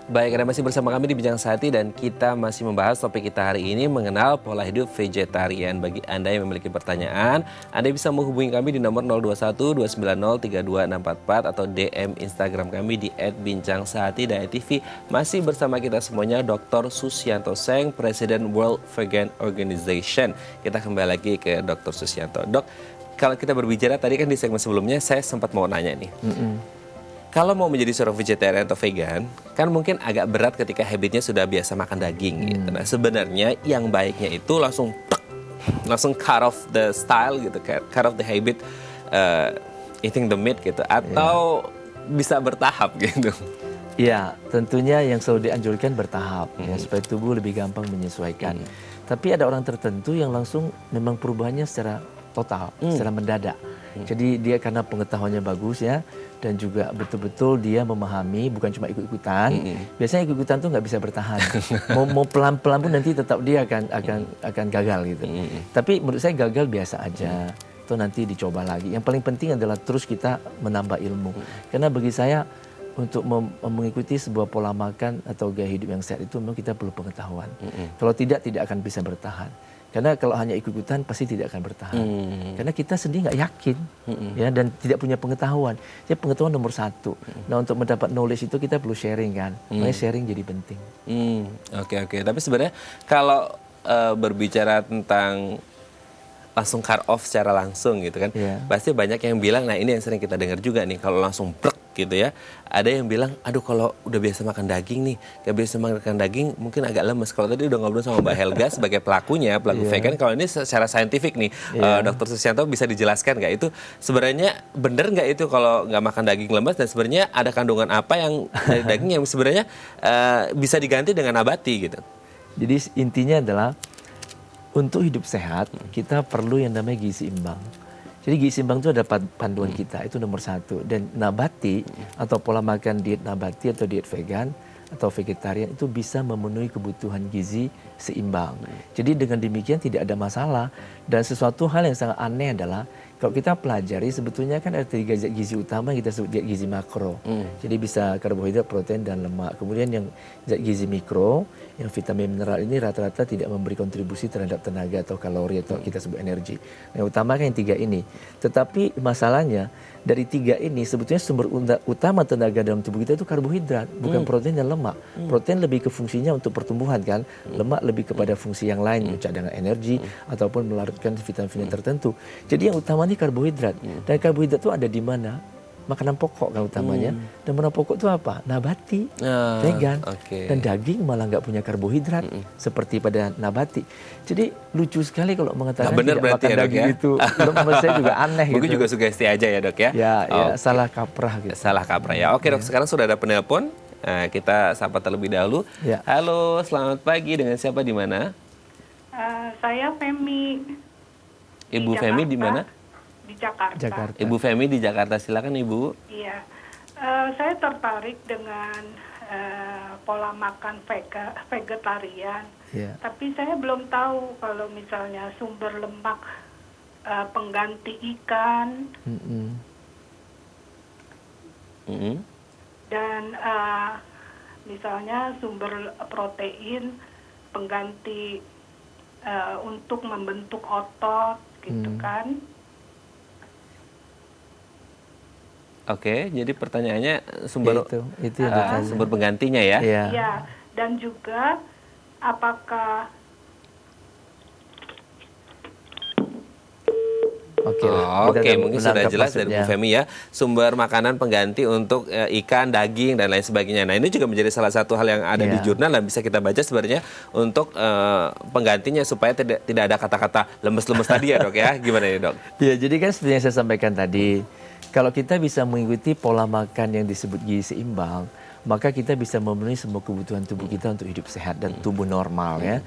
Baik, Anda masih bersama kami di Bincang Sehati dan kita masih membahas topik kita hari ini mengenal pola hidup vegetarian. Bagi Anda yang memiliki pertanyaan, Anda bisa menghubungi kami di nomor 021 290 32644 atau DM Instagram kami di @bincangsaati.tv. Masih bersama kita semuanya Dr. Susianto Seng, Presiden World Vegan Organization. Kita kembali lagi ke Dr. Susianto. Dok, kalau kita berbicara tadi kan di segmen sebelumnya saya sempat mau nanya nih. Kalau mau menjadi seorang vegetarian atau vegan, kan mungkin agak berat ketika habitnya sudah biasa makan daging gitu. Nah, sebenarnya yang baiknya itu langsung cut off the style gitu, cut off the habit eating the meat gitu, atau bisa bertahap gitu. Ya, tentunya yang selalu dianjurkan bertahap ya, supaya tubuh lebih gampang menyesuaikan. Tapi ada orang tertentu yang langsung memang perubahannya secara total, secara mendadak. Jadi dia karena pengetahuannya bagus ya, dan juga betul-betul dia memahami, bukan cuma ikut-ikutan. Biasanya ikut-ikutan tuh nggak bisa bertahan. mau pelan-pelan pun nanti tetap dia akan gagal gitu. Tapi menurut saya gagal biasa aja. Itu nanti dicoba lagi. Yang paling penting adalah terus kita menambah ilmu. Karena bagi saya untuk mengikuti sebuah pola makan atau gaya hidup yang sehat itu memang kita perlu pengetahuan. Kalau tidak akan bisa bertahan. Karena kalau hanya ikut-ikutan pasti tidak akan bertahan. Karena kita sendiri nggak yakin, ya, dan tidak punya pengetahuan. Jadi pengetahuan nomor satu. Nah, untuk mendapat knowledge itu kita perlu sharing kan. Makanya sharing jadi penting. Oke. Tapi sebenarnya kalau berbicara tentang langsung cut off secara langsung gitu kan, pasti banyak yang bilang, nah ini yang sering kita dengar juga nih, kalau langsung brek gitu ya, ada yang bilang, aduh kalau udah biasa makan daging nih, gak biasa makan daging mungkin agak lemes. Kalau tadi udah ngobrol sama Mbak Helga sebagai pelaku vegan, kalau ini secara saintifik nih, Dr. Susianto bisa dijelaskan nggak itu sebenarnya bener nggak itu kalau nggak makan daging lemes, dan sebenarnya ada kandungan apa yang dari daging yang sebenarnya bisa diganti dengan nabati gitu? Jadi intinya adalah untuk hidup sehat, kita perlu yang namanya gizi imbang. Jadi gizi imbang itu ada panduan kita, itu nomor satu. Dan nabati atau pola makan diet nabati atau diet vegan atau vegetarian itu bisa memenuhi kebutuhan gizi seimbang. Jadi dengan demikian tidak ada masalah. Dan sesuatu hal yang sangat aneh adalah kalau kita pelajari sebetulnya kan ada 3 zat gizi utama yang kita sebut zat gizi makro. Jadi bisa karbohidrat, protein, dan lemak. Kemudian yang zat gizi mikro, yang vitamin mineral ini rata-rata tidak memberi kontribusi terhadap tenaga atau kalori atau kita sebut energi. Yang utama kan yang 3 ini. Tetapi masalahnya dari 3 ini sebetulnya sumber utama tenaga dalam tubuh kita itu karbohidrat, bukan protein dan lemak. Protein lebih ke fungsinya untuk pertumbuhan kan, lemak lebih kepada fungsi yang lain, cadangan energi ataupun melarutkan vitamin-vitamin tertentu. Jadi yang utama ini karbohidrat. Dan karbohidrat itu ada di mana? Makanan pokok kan utamanya. Dan makanan pokok itu apa? Nabati, vegan. Dan daging malah nggak punya karbohidrat seperti pada nabati. Jadi lucu sekali kalau mengatakan bener tidak makan ya, daging ya? itu. Menurut saya juga aneh gitu. Mungkin juga sugesti aja ya dok ya? Ya, salah kaprah gitu. Salah kaprah ya. Oke dok, sekarang sudah ada penelpon. Kita sapa terlebih dahulu. Halo, selamat pagi. Dengan siapa di mana? Saya Femi. Ibu Femi di mana? Di Jakarta. Ibu Femi di Jakarta, silakan Ibu. Iya, saya tertarik dengan pola makan vegetarian. Tapi saya belum tahu kalau misalnya sumber lemak pengganti ikan dan misalnya sumber protein pengganti untuk membentuk otot gitu kan. Oke, jadi pertanyaannya sumber itu yang sumber penggantinya ya? Iya, dan juga apakah Oke, mungkin sudah jelas dari Bu Femi ya, sumber makanan pengganti untuk ikan, daging, dan lain sebagainya. Nah, ini juga menjadi salah satu hal yang ada di jurnal dan bisa kita baca sebenarnya untuk penggantinya supaya tidak ada kata-kata lemes-lemes tadi ya dok ya. Gimana nih dok? Ya, jadi kan seperti yang saya sampaikan tadi, kalau kita bisa mengikuti pola makan yang disebut gizi seimbang, maka kita bisa memenuhi semua kebutuhan tubuh kita untuk hidup sehat dan tubuh normal ya.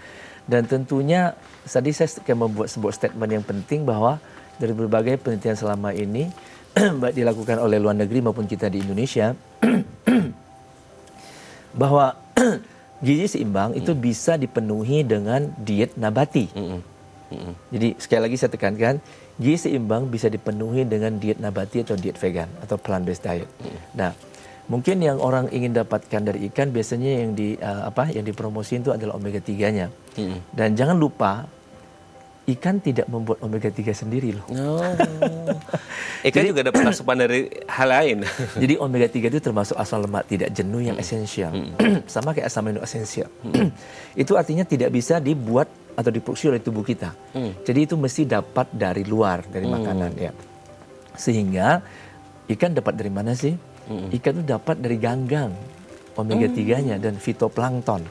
Dan tentunya tadi saya akan membuat sebuah statement yang penting bahwa dari berbagai penelitian selama ini baik dilakukan oleh luar negeri maupun kita di Indonesia bahwa gizi seimbang itu bisa dipenuhi dengan diet nabati. Jadi sekali lagi saya tekankan, gizi seimbang bisa dipenuhi dengan diet nabati atau diet vegan atau plant-based diet. Nah, mungkin yang orang ingin dapatkan dari ikan biasanya yang yang dipromosiin itu adalah omega 3-nya. Dan jangan lupa ikan tidak membuat omega 3 sendiri loh. Ikan juga dapat asupan dari hal lain. Jadi omega 3 itu termasuk asam lemak tidak jenuh yang esensial. Sama kayak asam amino esensial. Itu artinya tidak bisa dibuat atau diproduksi oleh tubuh kita. Jadi itu mesti dapat dari luar, dari makanan ya. Sehingga ikan dapat dari mana sih? Ikan itu dapat dari ganggang omega 3-nya dan fitoplankton.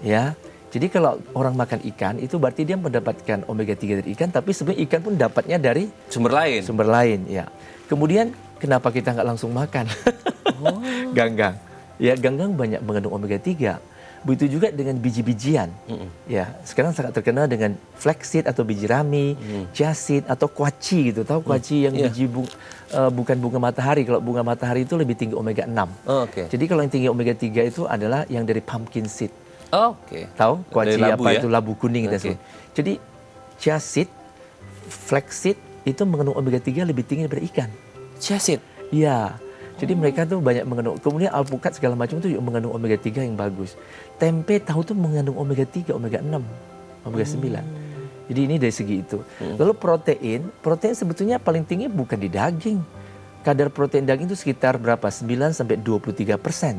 Ya. Jadi kalau orang makan ikan itu berarti dia mendapatkan omega 3 dari ikan, tapi sebenarnya ikan pun dapatnya dari sumber lain. Sumber lain, ya. Kemudian kenapa kita nggak langsung makan? Ganggang. Ya, ganggang banyak mengandung omega 3. Begitu juga dengan biji-bijian. Ya, sekarang sangat terkenal dengan flaxseed atau biji rami, chia seed atau kuaci gitu. Tahu kuaci yang biji bukan bunga matahari. Kalau bunga matahari itu lebih tinggi omega 6. Jadi kalau yang tinggi omega 3 itu adalah yang dari pumpkin seed. Tahu kuaci apa ya? Itu labu kuning kita sebut. Jadi chia seed, flaxseed itu mengandung omega 3 lebih tinggi daripada ikan. Chia seed? Iya. Jadi mereka tuh banyak mengandung, kemudian alpukat segala macam itu mengandung omega 3 yang bagus. Tempe tahu tuh mengandung omega 3, omega 6, omega 9. Jadi ini dari segi itu. Lalu protein sebetulnya paling tinggi bukan di daging. Kadar protein daging itu sekitar berapa? 9 sampai 23%.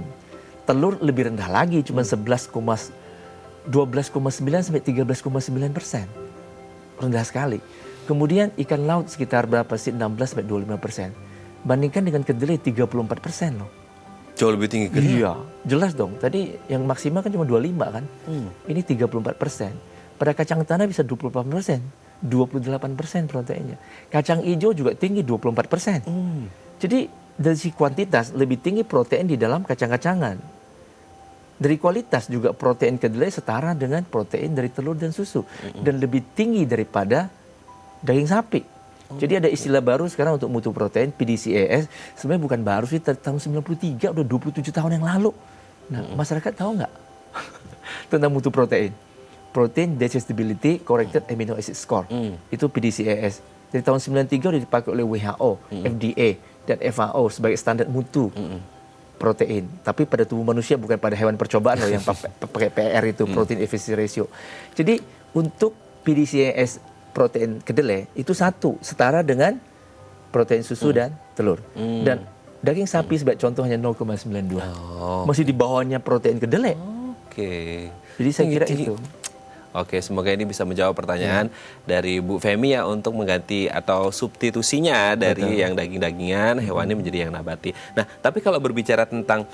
Telur lebih rendah lagi, cuma 12,9 sampai 13,9%. Rendah sekali. Kemudian ikan laut sekitar berapa sih? 16 sampai 25%. Bandingkan dengan kedelai 34% loh. Jauh lebih tinggi kedelai. Iya, jelas dong. Tadi yang maksimal kan cuma 25 kan. Ini 34%. Pada kacang tanah bisa 24%. 28% proteinnya. Kacang hijau juga tinggi 24%. Jadi dari sisi kuantitas lebih tinggi protein di dalam kacang-kacangan. Dari kualitas juga protein kedelai setara dengan protein dari telur dan susu. Dan lebih tinggi daripada daging sapi. Jadi ada istilah baru sekarang untuk mutu protein, PDCAS. Sebenarnya bukan baru sih, tahun 93, udah 27 tahun yang lalu. Nah, masyarakat tahu nggak tentang mutu protein? Protein Digestibility Corrected Amino Acid Score. Itu PDCAS. Dari tahun 93 udah dipakai oleh WHO, FDA, dan FAO sebagai standar mutu protein. Tapi pada tubuh manusia, bukan pada hewan percobaan loh yang pakai PR itu, Protein Efficiency Ratio. Jadi untuk PDCAS protein kedelai itu setara dengan protein susu dan telur. Dan daging sapi sebagai contoh hanya 0,92. Masih di bawahnya protein kedelai. Oke. Jadi saya kira itu. Oke, semoga ini bisa menjawab pertanyaan dari Bu Femi ya untuk mengganti atau substitusinya dari yang daging-dagingan hewani menjadi yang nabati. Nah, tapi kalau berbicara tentang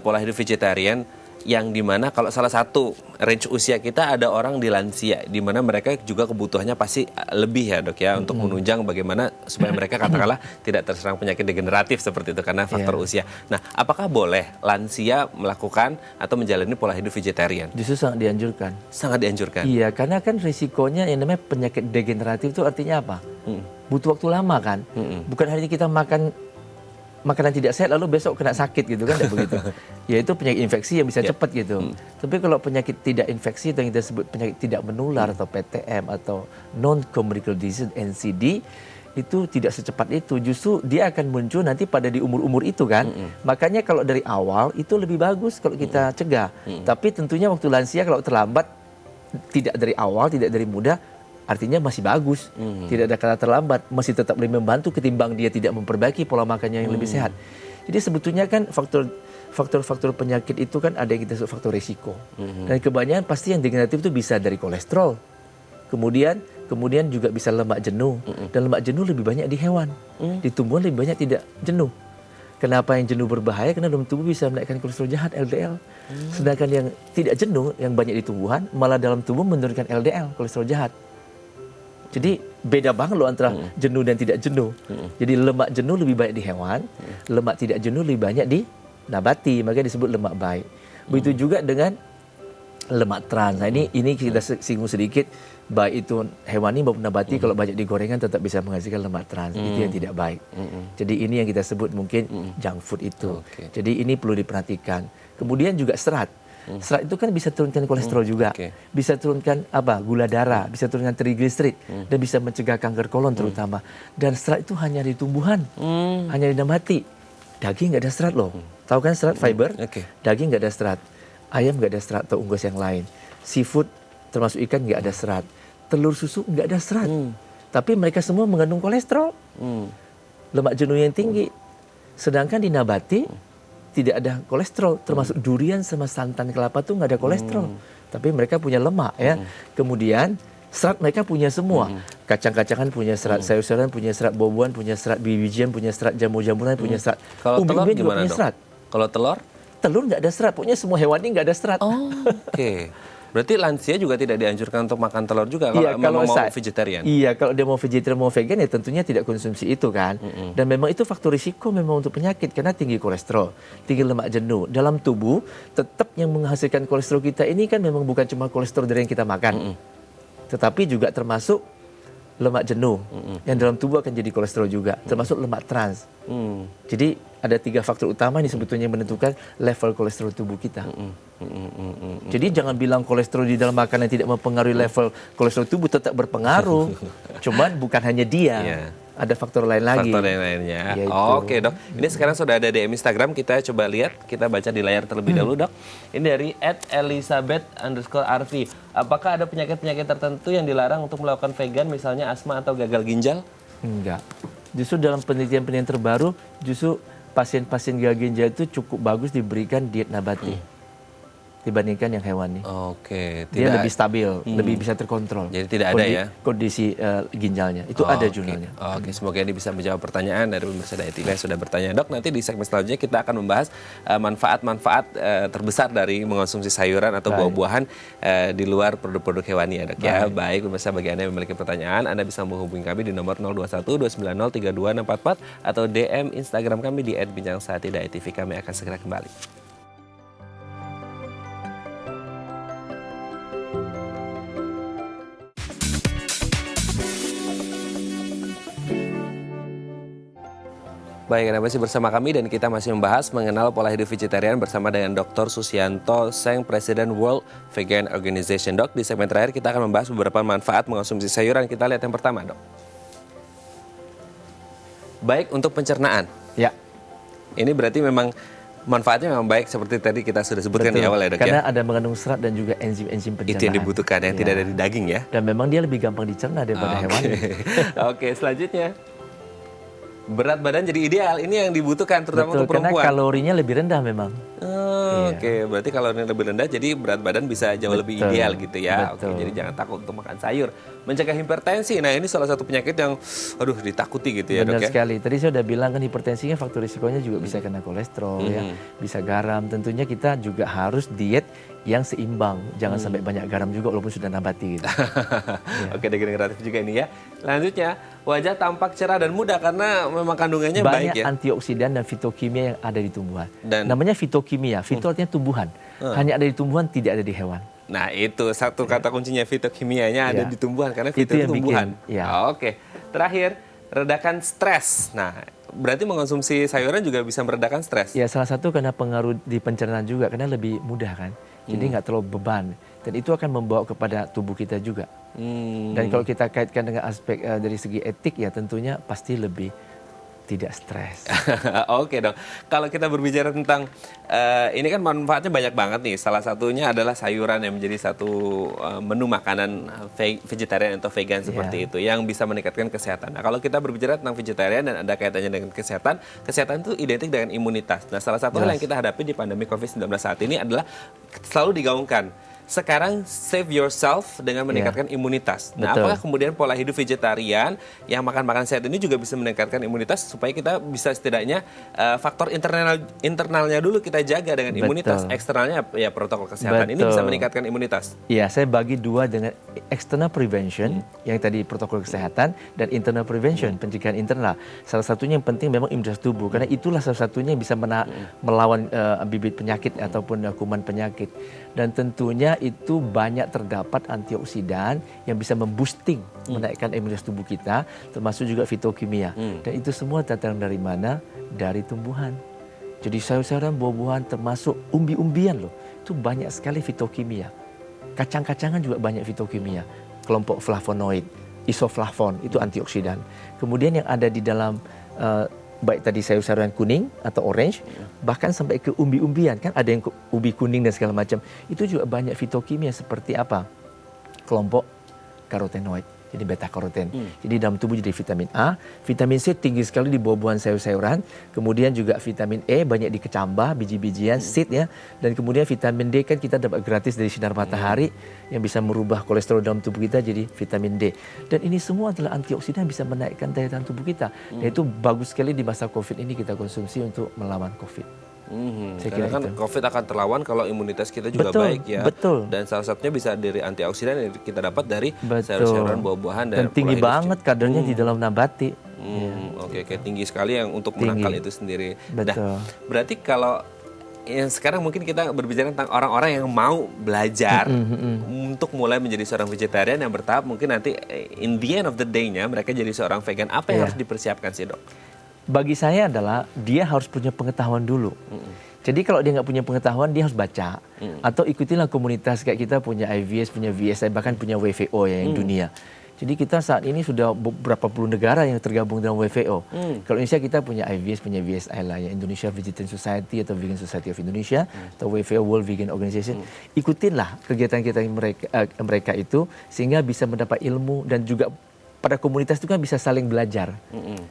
pola hidup vegetarian, yang dimana kalau salah satu range usia kita ada orang di lansia, di mana mereka juga kebutuhannya pasti lebih ya dok ya, untuk menunjang bagaimana supaya mereka katakanlah tidak terserang penyakit degeneratif seperti itu karena faktor usia. Nah, apakah boleh lansia melakukan atau menjalani pola hidup vegetarian? Justru sangat dianjurkan. Sangat dianjurkan. Iya, karena kan risikonya yang namanya penyakit degeneratif itu artinya apa? Butuh waktu lama kan? Bukan hanya kita makan makanan tidak sehat lalu besok kena sakit gitu kan, tidak begitu. Yaitu penyakit infeksi yang bisa cepat gitu. Tapi kalau penyakit tidak infeksi atau yang kita sebut penyakit tidak menular atau PTM atau non-communicable disease NCD, itu tidak secepat itu. Justru dia akan muncul nanti pada di umur-umur itu kan. Makanya kalau dari awal itu lebih bagus kalau kita cegah. Tapi tentunya waktu lansia kalau terlambat, tidak dari awal, tidak dari muda, artinya masih bagus, tidak ada kata terlambat, masih tetap lebih membantu ketimbang dia tidak memperbaiki pola makannya yang lebih sehat. Jadi sebetulnya kan faktor-faktor penyakit itu kan ada yang kita sebut faktor risiko. Dan kebanyakan pasti yang degeneratif itu bisa dari kolesterol. Kemudian juga bisa lemak jenuh. Dan lemak jenuh lebih banyak di hewan. Di tumbuhan lebih banyak tidak jenuh. Kenapa yang jenuh berbahaya? Karena dalam tubuh bisa menaikkan kolesterol jahat LDL. Sedangkan yang tidak jenuh, yang banyak di tumbuhan, malah dalam tubuh menurunkan LDL, kolesterol jahat. Jadi beda banget loh antara jenuh dan tidak jenuh. Jadi lemak jenuh lebih banyak di hewan, lemak tidak jenuh lebih banyak di nabati, makanya disebut lemak baik. Begitu juga dengan lemak trans. Nah, ini kita singgung sedikit, baik itu hewani maupun nabati, kalau banyak digorengan tetap bisa menghasilkan lemak trans. Itu yang tidak baik. Jadi ini yang kita sebut mungkin junk food itu. Jadi ini perlu diperhatikan. Kemudian juga serat. Serat itu kan bisa turunkan kolesterol juga, bisa turunkan gula darah, bisa turunkan trigliserid, dan bisa mencegah kanker kolon terutama. Dan serat itu hanya di tumbuhan, hanya di nabati. Daging nggak ada serat loh. Tahu kan serat fiber? Daging nggak ada serat, ayam nggak ada serat atau unggas yang lain. Seafood termasuk ikan nggak ada serat, telur susu nggak ada serat. Tapi mereka semua mengandung kolesterol, lemak jenuh yang tinggi. Sedangkan di nabati tidak ada kolesterol, termasuk durian sama santan kelapa tuh nggak ada kolesterol, tapi mereka punya lemak ya. Kemudian serat mereka punya semua, kacang-kacangan punya serat, sayur-sayuran punya serat, buah-buahan punya serat, biji-bijian punya serat, jamu-jamuran punya serat, umbi-umbian juga punya serat. Kalau telur? Telur nggak ada serat, pokoknya semua hewani nggak ada serat. Oke. Berarti lansia juga tidak dianjurkan untuk makan telur juga kalau mau vegetarian? Iya, kalau dia mau vegetarian, mau vegan ya tentunya tidak konsumsi itu kan. Dan memang itu faktor risiko memang untuk penyakit karena tinggi kolesterol, tinggi lemak jenuh. Dalam tubuh tetap yang menghasilkan kolesterol kita ini kan memang bukan cuma kolesterol dari yang kita makan. Tetapi juga termasuk lemak jenuh yang dalam tubuh akan jadi kolesterol juga, termasuk lemak trans. Jadi ada 3 faktor utama ini sebetulnya menentukan level kolesterol tubuh kita. Jadi jangan bilang kolesterol di dalam makanan tidak mempengaruhi level kolesterol tubuh, tetap berpengaruh. Cuman bukan hanya dia. ada faktor lain lagi. Faktor yang lainnya. Yaitu. Oke dok, ini sekarang sudah ada DM Instagram, kita coba lihat, kita baca di layar terlebih dahulu dok. Ini dari @elizabeth_rv. Apakah ada penyakit-penyakit tertentu yang dilarang untuk melakukan vegan, misalnya asma atau gagal ginjal? Enggak. Justru dalam penelitian-penelitian terbaru, justru pasien-pasien gagal ginjal itu cukup bagus diberikan diet nabati dibandingkan yang hewani. Oke, Dia lebih stabil, lebih bisa terkontrol. Jadi tidak ada ya? Kondisi ginjalnya. Itu ada jurnalnya. Oke, semoga ini bisa menjawab pertanyaan dari pemirsa Daya TV yang sudah bertanya. Dok, nanti di segmen selanjutnya kita akan membahas manfaat-manfaat terbesar dari mengonsumsi sayuran atau buah-buahan di luar produk-produk hewani ya dok ya. Baik, pemirsa, bagi Anda yang memiliki pertanyaan, Anda bisa menghubungi kami di nomor 021-290-32644 atau DM Instagram kami di @bincang-sehati Daya TV. Kami akan segera kembali. Baik, Anda masih bersama kami dan kita masih membahas mengenal pola hidup vegetarian bersama dengan Dr. Susianto Seng, Presiden World Vegan Organization. Dok, di segmen terakhir kita akan membahas beberapa manfaat mengonsumsi sayuran. Kita lihat yang pertama, dok. Baik untuk pencernaan. Ya. Ini berarti memang manfaatnya memang baik seperti tadi kita sudah sebutkan di awal ya dok karena ya. ada mengandung serat dan juga enzim-enzim pencernaan. Itu yang dibutuhkan yang tidak dari daging ya. Dan memang dia lebih gampang dicerna daripada hewan. Oke, selanjutnya. Berat badan jadi ideal. Ini yang dibutuhkan terutama untuk perempuan. Karena kalorinya lebih rendah memang. Oke, berarti kalorinya lebih rendah jadi berat badan bisa jauh lebih ideal gitu ya. Oke, jadi jangan takut untuk makan sayur. Mencegah hipertensi. Nah, ini salah satu penyakit yang ditakuti gitu ya, Benar dok ya. sekali. Tadi saya udah bilang kan hipertensinya faktor risikonya juga bisa kena kolesterol ya, bisa garam. Tentunya kita juga harus diet yang seimbang. Jangan sampai banyak garam juga walaupun sudah nabati gitu. Oke, degeneratif juga ini ya. Selanjutnya, wajah tampak cerah dan muda karena memang kandungannya banyak baik ya. antioksidan dan fitokimia yang ada di tumbuhan. Dan namanya fitokimia. Fito artinya tumbuhan. Hanya ada di tumbuhan, tidak ada di hewan. nah, itu satu kata kuncinya, fitokimianya ada di tumbuhan karena fito Itu itu yang tumbuhan. bikin, ya. Oke. Terakhir, redakan stres. Nah, berarti mengonsumsi sayuran juga bisa meredakan stres. Ya, salah satu karena pengaruh di pencernaan juga, karena lebih mudah kan. Jadi nggak terlalu beban. Dan itu akan membawa kepada tubuh kita juga. Dan kalau kita kaitkan dengan aspek dari segi etik ya tentunya pasti lebih tidak stres. Oke dong. Kalau kita berbicara tentang ini kan manfaatnya banyak banget nih. Salah satunya adalah sayuran yang menjadi satu menu makanan vegetarian atau vegan seperti itu yang bisa meningkatkan kesehatan. Nah, kalau kita berbicara tentang vegetarian dan ada kaitannya dengan kesehatan, kesehatan itu identik dengan imunitas. Nah, salah satu hal yang kita hadapi di pandemi COVID-19 saat ini adalah selalu digaungkan. Sekarang save yourself dengan meningkatkan imunitas. Nah, apakah kemudian pola hidup vegetarian yang makan-makan sehat ini juga bisa meningkatkan imunitas supaya kita bisa setidaknya faktor internalnya dulu kita jaga dengan imunitas, eksternalnya ya protokol kesehatan ini bisa meningkatkan imunitas. Iya, saya bagi dua dengan external prevention yang tadi protokol kesehatan dan internal prevention pencegahan internal. Salah satunya yang penting memang imunitas tubuh karena itulah salah satunya yang bisa melawan bibit penyakit ataupun kuman penyakit. Dan tentunya itu banyak terdapat antioksidan yang bisa memboosting, menaikkan imunitas tubuh kita, termasuk juga fitokimia. Dan itu semua datang dari mana? Dari tumbuhan. Jadi sayur-sayuran, buah-buahan, termasuk umbi-umbian loh, itu banyak sekali fitokimia. Kacang-kacangan juga banyak fitokimia. Kelompok flavonoid, isoflavon, itu antioksidan. Kemudian yang ada di dalam baik tadi sayur-sayuran kuning atau orange, bahkan sampai ke umbi-umbian, kan ada yang ubi kuning dan segala macam. Itu juga banyak fitokimia seperti apa? Kelompok karotenoid, jadi beta-karoten. Jadi dalam tubuh jadi vitamin A, vitamin C tinggi sekali di buah-buahan sayur-sayuran, kemudian juga vitamin E banyak di kecambah, biji-bijian, seed ya, dan kemudian vitamin D kan kita dapat gratis dari sinar matahari yang bisa merubah kolesterol dalam tubuh kita jadi vitamin D. Dan ini semua adalah antioksidan yang bisa menaikkan daya tahan tubuh kita. Dan itu bagus sekali di masa COVID ini kita konsumsi untuk melawan COVID. Karena kan COVID akan terlawan kalau imunitas kita juga baik ya. Betul. Dan salah satunya bisa dari antioksidan yang kita dapat dari sayur-sayuran, buah-buahan dan tinggi banget kadarnya di dalam nabati. Oke, tinggi sekali yang untuk menangkal itu sendiri. Betul. Nah, berarti kalau yang sekarang mungkin kita berbicara tentang orang-orang yang mau belajar untuk mulai menjadi seorang vegetarian yang bertahap, mungkin nanti in the end of the day-nya mereka jadi seorang vegan. Apa yang harus dipersiapkan sih, Dok? Bagi saya adalah dia harus punya pengetahuan dulu. Jadi kalau dia nggak punya pengetahuan, dia harus baca. Atau ikutilah komunitas kayak kita punya IVS, punya VSI, bahkan punya WVO ya yang dunia. Jadi kita saat ini sudah beberapa puluh negara yang tergabung dalam WVO. Kalau Indonesia kita punya IVS, punya VSI lah, ya Indonesia Vegetarian Society atau Vegan Society of Indonesia atau WVO World Vegan Organization. Ikutinlah kegiatan-kegiatan mereka itu sehingga bisa mendapat ilmu dan juga pada komunitas itu kan bisa saling belajar.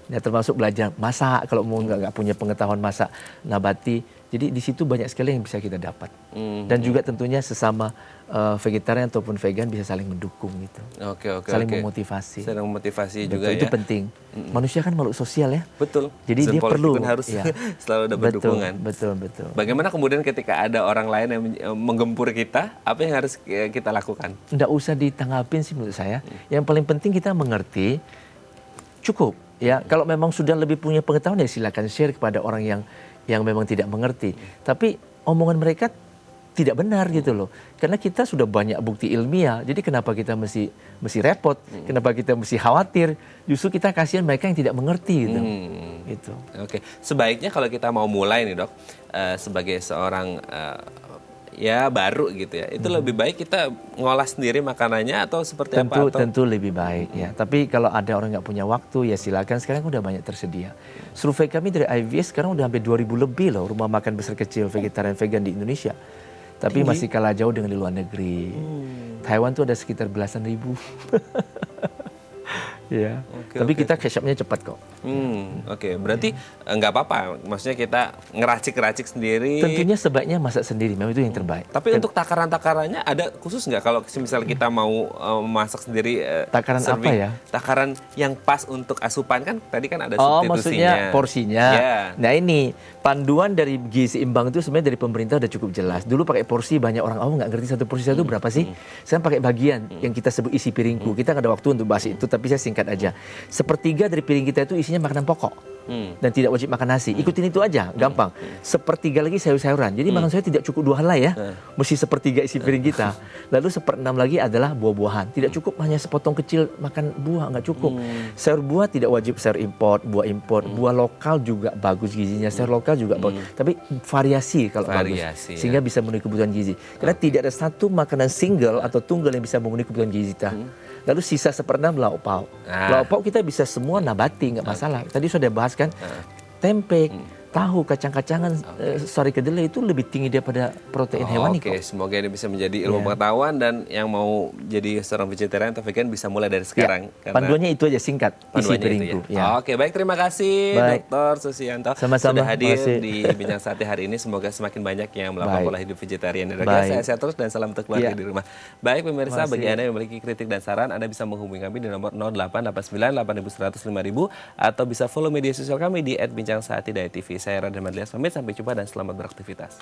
Nah, termasuk belajar masak kalau mau nggak punya pengetahuan masak nabati. Jadi di situ banyak sekali yang bisa kita dapat. Dan juga tentunya sesama vegetarian ataupun vegan bisa saling mendukung gitu. Saling memotivasi. Saling memotivasi Betul, juga itu ya. penting. Manusia kan makhluk sosial ya. Betul. Jadi dia Politik perlu pun harus ya. selalu dapat dukungan. Betul. Bagaimana kemudian ketika ada orang lain yang menggempur kita, apa yang harus kita lakukan? Nggak usah ditanggapin sih menurut saya. Yang paling penting kita mengerti, cukup. Ya, kalau memang sudah lebih punya pengetahuan ya silakan share kepada orang yang memang tidak mengerti. Tapi omongan mereka tidak benar gitu loh. Karena kita sudah banyak bukti ilmiah. Jadi kenapa kita mesti repot? Kenapa kita mesti khawatir? Justru kita kasihan mereka yang tidak mengerti gitu. Gitu. Oke, sebaiknya kalau kita mau mulai nih dok, sebagai seorang ya baru gitu ya, itu lebih baik kita ngolah sendiri makanannya atau seperti apa? Tentu lebih baik ya. Tapi kalau ada orang nggak punya waktu ya silakan, sekarang udah banyak tersedia. Survei kami dari IVS sekarang udah hampir 2.000 lebih loh rumah makan besar kecil vegetarian vegan di Indonesia. Tapi masih kalah jauh dengan di luar negeri. Taiwan tuh ada sekitar belasan ribu. Ya. Tapi kita catch up-nya cepat kok. Berarti nggak apa-apa. Maksudnya kita ngeracik-racik sendiri. Tentunya sebaiknya masak sendiri, memang itu yang terbaik. Tapi untuk takaran-takarannya ada khusus nggak kalau misalnya kita mau masak sendiri? Takaran apa ya? Takaran yang pas untuk asupan kan tadi kan ada Oh, substitusinya. maksudnya porsinya. Yeah. Nah ini panduan dari gizi seimbang itu sebenarnya dari pemerintah udah cukup jelas. Dulu pakai porsi, banyak orang nggak ngerti satu porsi satu berapa sih. Sekarang pakai bagian yang kita sebut isi piringku. Kita nggak ada waktu untuk bahas itu, tapi saya singkat aja. Sepertiga dari piring kita itu isinya makanan pokok dan tidak wajib makan nasi. Ikutin itu aja, gampang. Sepertiga lagi sayur-sayuran. Jadi makan sayur tidak cukup 2 helai ya, mesti sepertiga isi piring kita. Lalu 1/6 lagi adalah buah-buahan. Tidak cukup hanya sepotong kecil makan buah, nggak cukup. Sayur buah tidak wajib sayur import, buah import. Buah lokal juga bagus gizinya, sayur lokal juga bagus. Tapi variasi kalau bagus, sehingga bisa memenuhi kebutuhan gizi. Karena tidak ada satu makanan single atau tunggal yang bisa memenuhi kebutuhan gizi kita. Lalu sisa 1/6 lauk pauk. Lauk pauk kita bisa semua nabati, nggak masalah. Tadi sudah bahas kan, tempe, tahu, kacang-kacangan, sari kedelai itu lebih tinggi daripada protein hewani kok. Semoga ini bisa menjadi ilmu pengetahuan dan yang mau jadi seorang vegetarian atau vegan bisa mulai dari sekarang. Karena panduannya itu aja singkat, isi piringku. Oke, baik, terima kasih Dr. Susianto sudah hadir di Bincang Sate hari ini. Semoga semakin banyak yang melakukan pola hidup vegetarian. Sehat terus dan salam untuk keluarga di rumah. Baik pemirsa, bagi Anda yang memiliki kritik dan saran, Anda bisa menghubungi kami di nomor 0889 8100 5000 atau bisa follow media sosial kami di @bincangsaati.tv. Saya Raden Madlias pamit, sampai jumpa dan selamat beraktivitas.